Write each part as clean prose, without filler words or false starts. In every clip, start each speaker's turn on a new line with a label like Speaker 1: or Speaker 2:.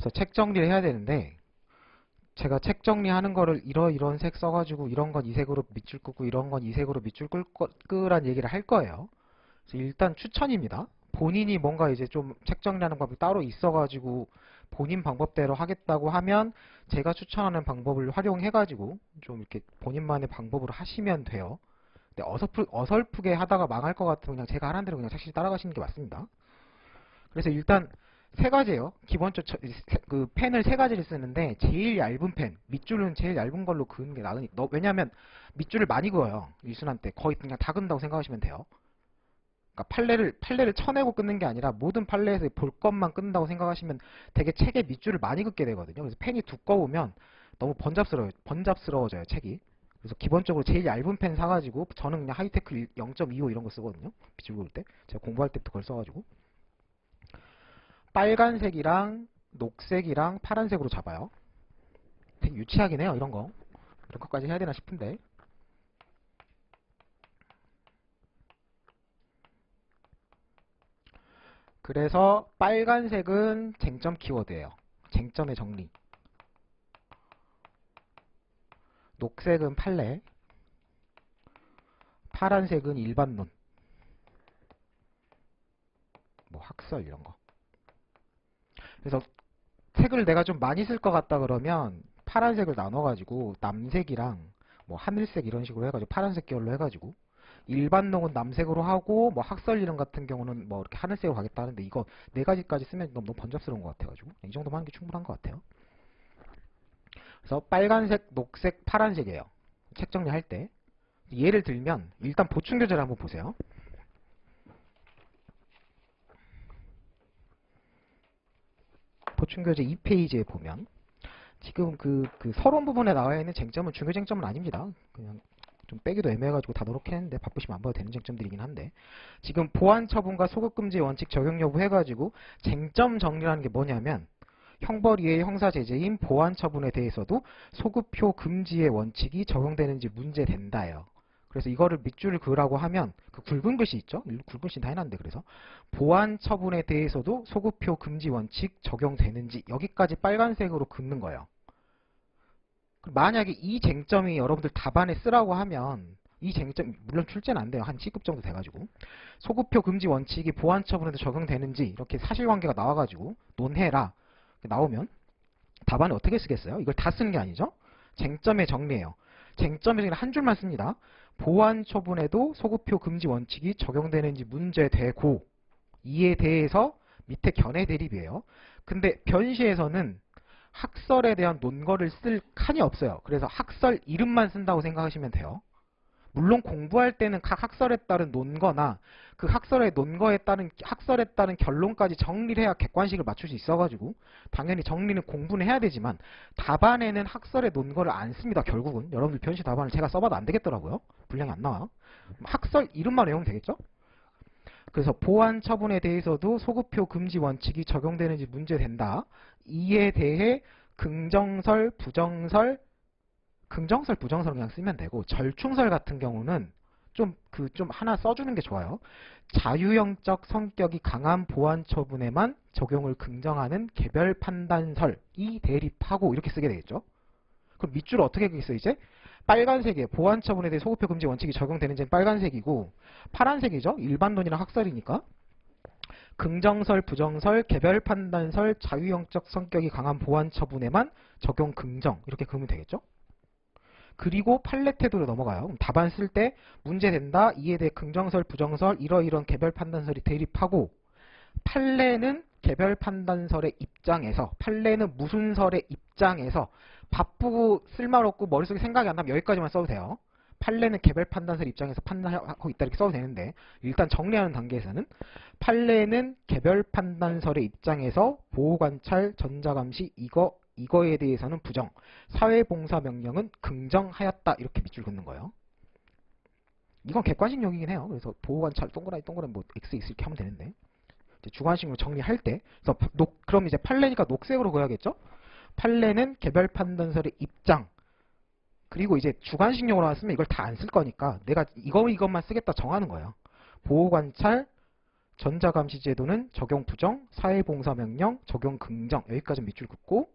Speaker 1: 그래서 책 정리를 해야 되는데 제가 책 정리하는 거를 이런 색 써가지고 이런 건 이 색으로 밑줄 끄고 이런 건 이 색으로 밑줄 끄란 얘기를 할 거예요. 그래서 일단 추천입니다. 본인이 뭔가 이제 좀 책 정리하는 방법이 따로 있어가지고 본인 방법대로 하겠다고 하면 제가 추천하는 방법을 활용해가지고 좀 이렇게 본인만의 방법으로 하시면 돼요. 근데 어설프게 하다가 망할 것 같으면 그냥 제가 하는 대로 그냥 사실 따라가시는 게 맞습니다. 그래서 일단 세 가지예요. 기본적으로 그 펜을 세 가지를 쓰는데 제일 얇은 펜, 밑줄은 제일 얇은 걸로 그는 게 나으니까. 왜냐면 밑줄을 많이 그어요. 일순환 때 거의 그냥 다 근다고 생각하시면 돼요. 그러니까 판례를 쳐내고 끊는 게 아니라 모든 판례에서 볼 것만 끊는다고 생각하시면 되게 책에 밑줄을 많이 긋게 되거든요. 그래서 펜이 두꺼우면 너무 번잡스러워져요, 책이. 그래서 기본적으로 제일 얇은 펜 사가지고 저는 그냥 하이테크 0.25 이런 거 쓰거든요. 밑줄 그을 때. 제가 공부할 때부터 그걸 써가지고. 빨간색이랑 녹색이랑 파란색으로 잡아요. 되게 유치하긴 해요, 이런 거. 이런 것까지 해야 되나 싶은데. 그래서 빨간색은 쟁점 키워드예요. 쟁점의 정리. 녹색은 판례. 파란색은 일반론. 뭐 학설 이런 거. 그래서 색을 내가 좀 많이 쓸 것 같다 그러면 파란색을 나눠가지고 남색이랑 뭐 하늘색 이런 식으로 해가지고 파란색 계열로 해가지고 일반록은 남색으로 하고 뭐 학설 이름 같은 경우는 뭐 이렇게 하늘색으로 가겠다 하는데 이거 네 가지까지 쓰면 너무 번잡스러운 것 같아가지고 이 정도만 하는 게 충분한 것 같아요. 그래서 빨간색, 녹색, 파란색이에요. 책 정리할 때 예를 들면 일단 보충 교재를 한번 보세요. 보충 교재 2페이지에 보면 지금 그 서론 부분에 나와 있는 쟁점은 중요 쟁점은 아닙니다. 그냥 좀 빼기도 애매해가지고 다 넣게 했는데 바쁘시면 안 봐도 되는 쟁점들이긴 한데 지금 보안 처분과 소급금지 원칙 적용 여부 해가지고 쟁점 정리라는 게 뭐냐면 형벌 이외의 형사 제재인 보안 처분에 대해서도 소급표 금지의 원칙이 적용되는지 문제된다예요. 그래서 이거를 밑줄을 그으라고 하면 그 굵은 글씨 있죠? 굵은 글씨 다 해놨는데 그래서 보안 처분에 대해서도 소급표 금지 원칙 적용되는지 여기까지 빨간색으로 긋는 거예요. 만약에 이 쟁점이 여러분들 답안에 쓰라고 하면 이 쟁점 물론 출제는 안 돼요. 한 C급 정도 돼가지고 소급표 금지 원칙이 보안 처분에도 적용되는지 이렇게 사실관계가 나와가지고 논해라 나오면 답안을 어떻게 쓰겠어요? 이걸 다 쓰는 게 아니죠. 쟁점의 정리예요. 쟁점의 정리 한 줄만 씁니다. 보안 처분에도 소급표 금지 원칙이 적용되는지 문제되고 이에 대해서 밑에 견해 대립이에요. 근데 변시에서는 학설에 대한 논거를 쓸 칸이 없어요. 그래서 학설 이름만 쓴다고 생각하시면 돼요. 물론 공부할 때는 각 학설에 따른 논거나 그 학설의 논거에 따른 학설에 따른 결론까지 정리를 해야 객관식을 맞출 수 있어가지고 당연히 정리는 공부는 해야 되지만 답안에는 학설의 논거를 안 씁니다. 결국은 여러분들 변시 답안을 제가 써봐도 안 되겠더라고요. 분량이 안 나와요. 학설 이름만 외우면 되겠죠? 그래서 보안 처분에 대해서도 소급표 금지 원칙이 적용되는지 문제된다. 이에 대해 긍정설, 부정설, 부정설 그냥 쓰면 되고 절충설 같은 경우는 좀 하나 써주는 게 좋아요. 자유형적 성격이 강한 보안 처분에만 적용을 긍정하는 개별 판단설이 대립하고 이렇게 쓰게 되겠죠. 그럼 밑줄을 어떻게 긋겠어요 이제? 빨간색에 보안 처분에 대해 소급표 금지 원칙이 적용되는지는 빨간색이고 파란색이죠. 일반론이랑 학설이니까. 긍정설, 부정설, 개별 판단설, 자유형적 성격이 강한 보안 처분에만 적용 긍정 이렇게 그으면 되겠죠. 그리고 판례 태도로 넘어가요. 그럼 답안 쓸 때 문제된다. 이에 대해 긍정설, 부정설, 이러이런 개별 판단설이 대립하고 판례는 개별 판단설의 입장에서 판례는 무슨 설의 입장에서 바쁘고 쓸말없고 머릿속에 생각이 안 나면 여기까지만 써도 돼요. 판례는 개별 판단설 입장에서 판단하고 있다 이렇게 써도 되는데 일단 정리하는 단계에서는 판례는 개별 판단설의 입장에서 보호관찰, 전자감시 이거에 대해서는 부정, 사회봉사 명령은 긍정하였다 이렇게 밑줄 긋는 거예요. 이건 객관식 용이긴 해요. 그래서 보호관찰 동그라미 뭐 X 이렇게 하면 되는데 이제 주관식으로 정리할 때 그래서 그럼 이제 판례니까 녹색으로 그어야겠죠? 판례는 개별 판단설의 입장 그리고 이제 주관식용으로 쓰면 이걸 다 안 쓸 거니까 내가 이것만 쓰겠다 정하는 거예요. 보호관찰, 전자감시제도는 적용 부정, 사회봉사명령, 적용 긍정 여기까지 밑줄 긋고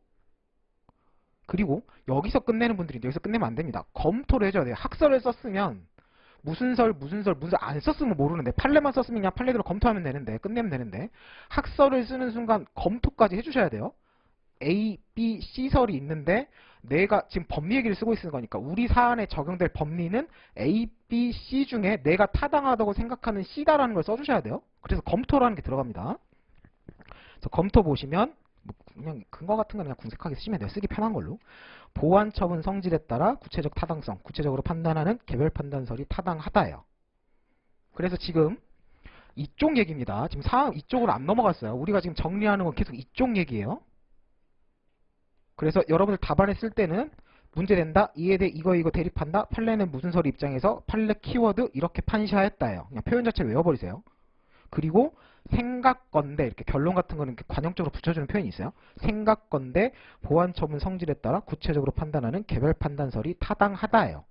Speaker 1: 그리고 여기서 끝내는 분들인데 여기서 끝내면 안 됩니다. 검토를 해줘야 돼요. 학설을 썼으면 무슨 설 안 썼으면 모르는데 판례만 썼으면 그냥 판례대로 검토하면 되는데 끝내면 되는데 학설을 쓰는 순간 검토까지 해주셔야 돼요. A, B, C설이 있는데 내가 지금 법리 얘기를 쓰고 있는 거니까 우리 사안에 적용될 법리는 A, B, C 중에 내가 타당하다고 생각하는 C다라는 걸 써주셔야 돼요. 그래서 검토라는 게 들어갑니다. 그래서 검토 보시면 그냥 근거 같은 건 그냥 궁색하게 쓰시면 돼요. 쓰기 편한 걸로. 보완 처분 성질에 따라 구체적 타당성, 구체적으로 판단하는 개별 판단설이 타당하다예요. 그래서 지금 이쪽 얘기입니다. 지금 사항 이쪽으로 안 넘어갔어요. 우리가 지금 정리하는 건 계속 이쪽 얘기예요. 그래서 여러분들 답안에 쓸 때는 문제 된다, 이해돼, 이거 대립한다, 판례는 무슨 설의 입장에서 판례 키워드 이렇게 판시하였다예요. 그냥 표현 자체를 외워버리세요. 그리고 생각건대 이렇게 결론 같은 거는 이렇게 관용적으로 붙여주는 표현이 있어요. 생각건대 보완 처분 성질에 따라 구체적으로 판단하는 개별 판단설이 타당하다예요.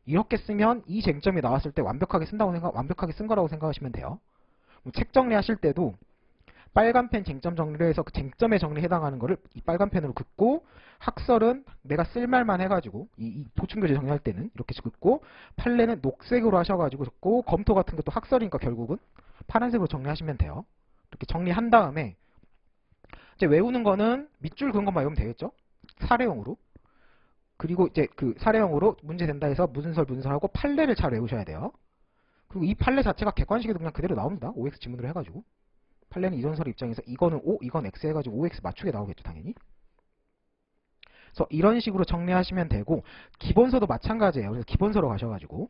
Speaker 1: 이렇게 쓰면 이 쟁점이 나왔을 때 완벽하게 쓴 거라고 생각하시면 돼요. 책 정리하실 때도 빨간 펜 쟁점 정리를 해서 그 쟁점에 정리에 해당하는 거를 이 빨간 펜으로 긋고 학설은 내가 쓸말만 해가지고 이 보충교재 정리할 때는 이렇게 긋고 판례는 녹색으로 하셔가지고 긋고 검토 같은 것도 학설이니까 결국은 파란색으로 정리하시면 돼요. 이렇게 정리한 다음에 이제 외우는 거는 밑줄 그은 것만 외우면 되겠죠? 사례형으로. 그리고 이제 그 사례형으로 문제 된다 해서 무슨 설 하고 판례를 잘 외우셔야 돼요. 그리고 이 판례 자체가 객관식에도 그냥 그대로 나옵니다. OX 지문으로 해가지고. 판례는 이전설의 입장에서 이거는 O, 이건 X 해가지고 OX 맞추게 나오겠죠, 당연히. 그래서 이런 식으로 정리하시면 되고 기본서도 마찬가지예요. 그래서 기본서로 가셔가지고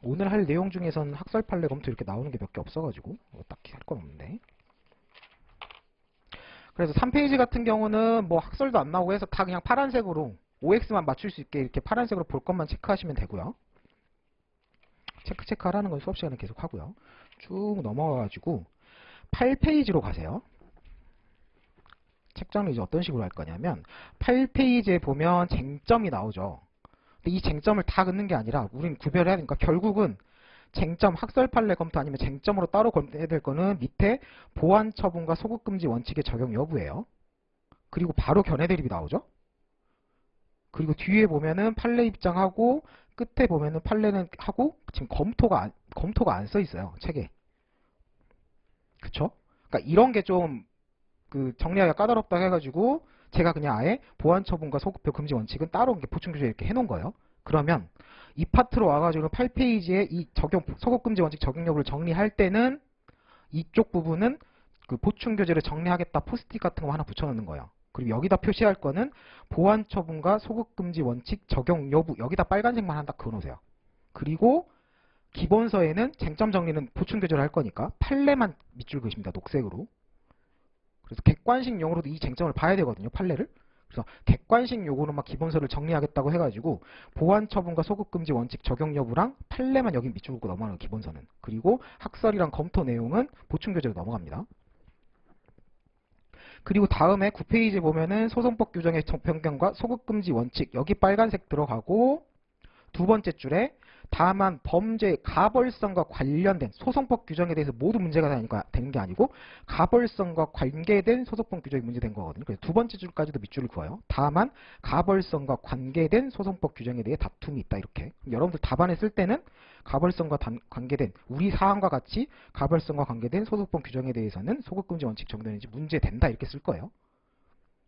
Speaker 1: 오늘 할 내용 중에서는 학설 판례 검토 이렇게 나오는 게 몇 개 없어가지고 딱히 할 건 없는데. 그래서 3페이지 같은 경우는 뭐 학설도 안 나오고 해서 다 그냥 파란색으로 OX만 맞출 수 있게 이렇게 파란색으로 볼 것만 체크하시면 되고요. 체크하라는 건 수업 시간에 계속 하고요. 쭉 넘어가가지고 8페이지로 가세요. 책장을 이제 어떤 식으로 할 거냐면 8페이지에 보면 쟁점이 나오죠. 근데 이 쟁점을 다 긋는 게 아니라 우린 구별해야 되니까 결국은 쟁점 학설 판례 검토 아니면 쟁점으로 따로 검토해야 될 거는 밑에 보완 처분과 소급 금지 원칙의 적용 여부예요. 그리고 바로 견해 대립이 나오죠. 그리고 뒤에 보면은 판례 입장하고 끝에 보면은 판례는 하고 지금 검토가 안 써 있어요. 책에. 그쵸? 그러니까 이런 게 좀 그 정리하기가 까다롭다 해가지고 제가 그냥 아예 보완 처분과 소급표 금지 원칙은 따로 보충 규정에 이렇게 해놓은 거예요. 그러면 이 파트로 와가지고 8페이지에 이 소급 금지 원칙 적용 여부를 정리할 때는 이쪽 부분은 그 보충 교재를 정리하겠다 포스트잇 같은 거 하나 붙여놓는 거예요. 그리고 여기다 표시할 거는 보완 처분과 소급 금지 원칙 적용 여부 여기다 빨간색만 하나 딱 그어놓으세요. 그리고 기본서에는 쟁점 정리는 보충 교재를 할 거니까 판례만 밑줄 그으십니다. 녹색으로. 그래서 객관식 용어로도 이 쟁점을 봐야 되거든요. 판례를. 그래서 객관식 용어로만 기본서를 정리하겠다고 해가지고 보완 처분과 소급 금지 원칙 적용 여부랑 판례만 여기 밑줄 긋고 넘어가는 기본서는. 그리고 학설이랑 검토 내용은 보충 교재로 넘어갑니다. 그리고 다음에 9페이지 보면은 소송법 규정의 변경과 소급 금지 원칙 여기 빨간색 들어가고 두 번째 줄에 다만 범죄 가벌성과 관련된 소송법 규정에 대해서 모두 문제가 되는 게 아니고 가벌성과 관계된 소송법 규정이 문제된 거거든요. 그래서 두 번째 줄까지도 밑줄을 그어요. 다만 가벌성과 관계된 소송법 규정에 대해 다툼이 있다 이렇게. 여러분들 답안에 쓸 때는 가벌성과 관계된 우리 사안과 같이 가벌성과 관계된 소송법 규정에 대해서는 소급금지 원칙 적용되는지 문제된다 이렇게 쓸 거예요.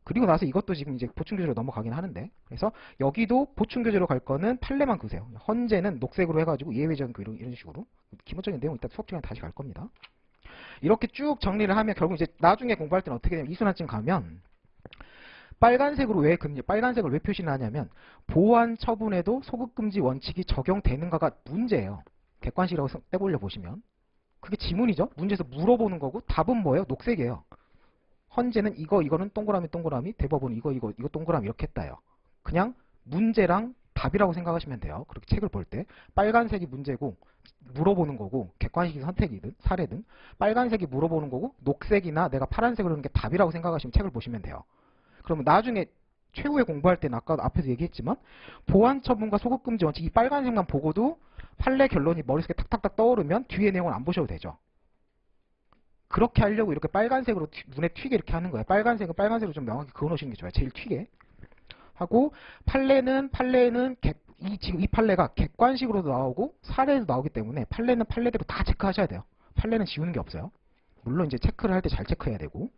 Speaker 1: 그리고 나서 이것도 지금 이제 보충교재로 넘어가긴 하는데 그래서 여기도 보충교재로 갈 거는 판례만 그으세요. 헌재는 녹색으로 해가지고 예외적인 이런 식으로 기본적인 내용 이따 수업 시간에 다시 갈 겁니다. 이렇게 쭉 정리를 하면 결국 이제 나중에 공부할 때는 어떻게 되냐면 이순환쯤 가면 빨간색을 왜 표시를 하냐면 보완 처분에도 소급금지 원칙이 적용되는가가 문제예요. 객관식이라고 떼보려 보시면 그게 지문이죠. 문제에서 물어보는 거고 답은 뭐예요? 녹색이에요. 헌재는 이거는 동그라미 대법원은 이거 동그라미 이렇게 했다요. 그냥 문제랑 답이라고 생각하시면 돼요. 그렇게 책을 볼 때 빨간색이 문제고 물어보는 거고 객관식이 선택이든 사례든 빨간색이 물어보는 거고 녹색이나 내가 파란색으로 하는 게 답이라고 생각하시면 책을 보시면 돼요. 그러면 나중에 최후에 공부할 때는 아까 앞에서 얘기했지만 보완 처분과 소급 금지 원칙 이 빨간색만 보고도 판례 결론이 머릿속에 탁탁탁 떠오르면 뒤에 내용을 안 보셔도 되죠. 그렇게 하려고 이렇게 빨간색으로 눈에 튀게 이렇게 하는 거예요. 빨간색은 빨간색으로 좀 명확히 그어놓으시는 게 좋아요. 제일 튀게 하고 판례는 지금 이 판례가 객관식으로도 나오고 사례에도 나오기 때문에 판례는 판례대로 다 체크하셔야 돼요. 판례는 지우는 게 없어요. 물론 이제 체크를 할 때 잘 체크해야 되고.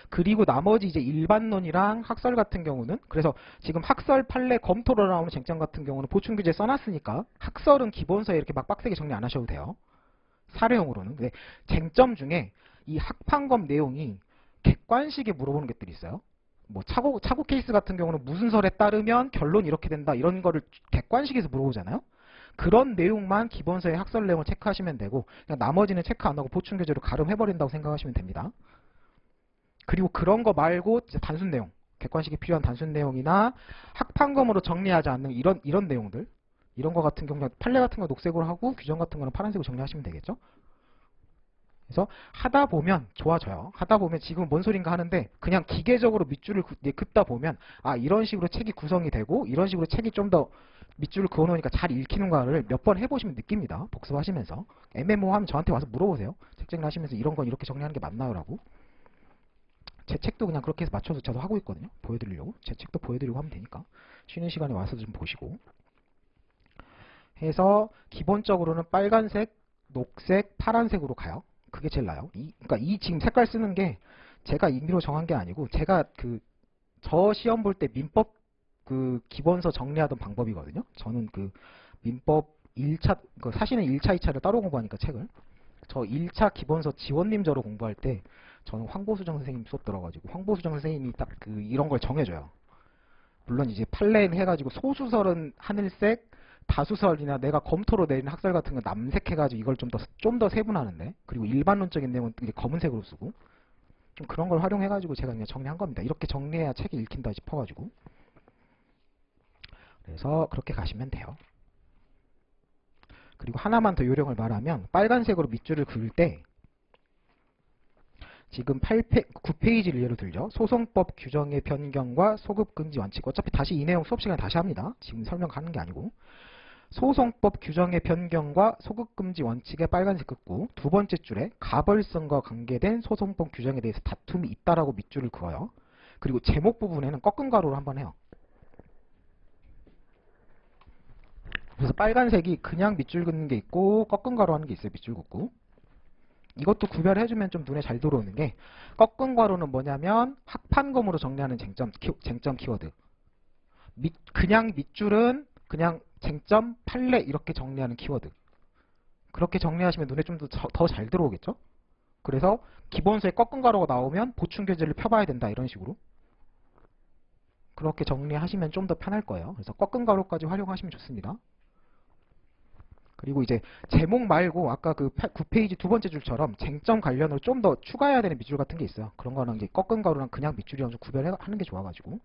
Speaker 1: 그리고 나머지 이제 일반론이랑 학설 같은 경우는 그래서 지금 학설 판례 검토로 나오는 쟁점 같은 경우는 보충 규제 써놨으니까 학설은 기본서에 이렇게 막 빡세게 정리 안 하셔도 돼요. 사례형으로는. 근데 쟁점 중에 이 학판검 내용이 객관식에 물어보는 것들이 있어요. 뭐 차고 케이스 같은 경우는 무슨 설에 따르면 결론이 이렇게 된다 이런 거를 객관식에서 물어보잖아요. 그런 내용만 기본서의 학설 내용을 체크하시면 되고 그냥 나머지는 체크 안 하고 보충 규제로 가름해버린다고 생각하시면 됩니다. 그리고 그런 거 말고 단순 내용, 객관식이 필요한 단순 내용이나 학판검으로 정리하지 않는 이런 내용들, 이런 거 같은 경우는 판례 같은 거 녹색으로 하고 규정 같은 거는 파란색으로 정리하시면 되겠죠. 그래서 하다 보면 좋아져요. 하다 보면 지금 뭔 소린가 하는데 그냥 기계적으로 밑줄을 긋다 보면 아 이런 식으로 책이 구성이 되고 이런 식으로 책이 좀 더 밑줄을 그어놓으니까 잘 읽히는가를 몇 번 해보시면 느낍니다. 복습하시면서 애매모호하면 저한테 와서 물어보세요. 책 정리하시면서 이런 건 이렇게 정리하는 게 맞나요? 라고. 제 책도 그냥 그렇게 해서 맞춰서 저도 하고 있거든요. 보여드리려고. 제 책도 보여드리고 하면 되니까. 쉬는 시간에 와서 좀 보시고. 해서 기본적으로는 빨간색, 녹색, 파란색으로 가요. 그게 제일 나아요. 그러니까 이 지금 색깔 쓰는 게 제가 임의로 정한 게 아니고 제가 저 시험 볼 때 민법 기본서 정리하던 방법이거든요. 저는 민법 1차 사실은 1차, 2차를 따로 공부하니까 책을 저 1차 기본서 지원님저로 공부할 때 저는 황보수정 선생님 수업 들어가지고 황보수정 선생님이 딱 이런 걸 정해줘요. 물론 이제 판례는 해가지고 소수설은 하늘색, 다수설이나 내가 검토로 내린 학설 같은 건 남색 해가지고 이걸 좀 더 세분하는데 그리고 일반론적인 내용은 이제 검은색으로 쓰고 좀 그런 걸 활용해가지고 제가 그냥 정리한 겁니다. 이렇게 정리해야 책이 읽힌다 싶어가지고 그래서 그렇게 가시면 돼요. 그리고 하나만 더 요령을 말하면 빨간색으로 밑줄을 그을 때 지금 9페이지를 예로 들죠. 소송법 규정의 변경과 소급금지 원칙. 어차피 다시 이 내용 수업 시간에 다시 합니다. 지금 설명하는 게 아니고. 소송법 규정의 변경과 소급금지 원칙의 빨간색 긋고 두 번째 줄에 가벌성과 관계된 소송법 규정에 대해서 다툼이 있다라고 밑줄을 그어요. 그리고 제목 부분에는 꺾은 가로로 한번 해요. 그래서 빨간색이 그냥 밑줄 긋는 게 있고 꺾은 가로 하는 게 있어요. 밑줄 긋고. 이것도 구별해주면 좀 눈에 잘 들어오는 게 꺾은 괄호는 뭐냐면 학판검으로 정리하는 쟁점 키워드. 그냥 밑줄은 그냥 쟁점 판례 이렇게 정리하는 키워드. 그렇게 정리하시면 눈에 좀 더 잘 들어오겠죠? 그래서 기본서에 꺾은 괄호가 나오면 보충 교재를 펴봐야 된다 이런 식으로. 그렇게 정리하시면 좀 더 편할 거예요. 그래서 꺾은 괄호까지 활용하시면 좋습니다. 그리고 이제 제목 말고 아까 9페이지 두 번째 줄처럼 쟁점 관련으로 좀 더 추가해야 되는 밑줄 같은 게 있어요. 그런 거는 이제 꺾은 가루랑 그냥 밑줄이랑 좀 구별하는 게 좋아가지고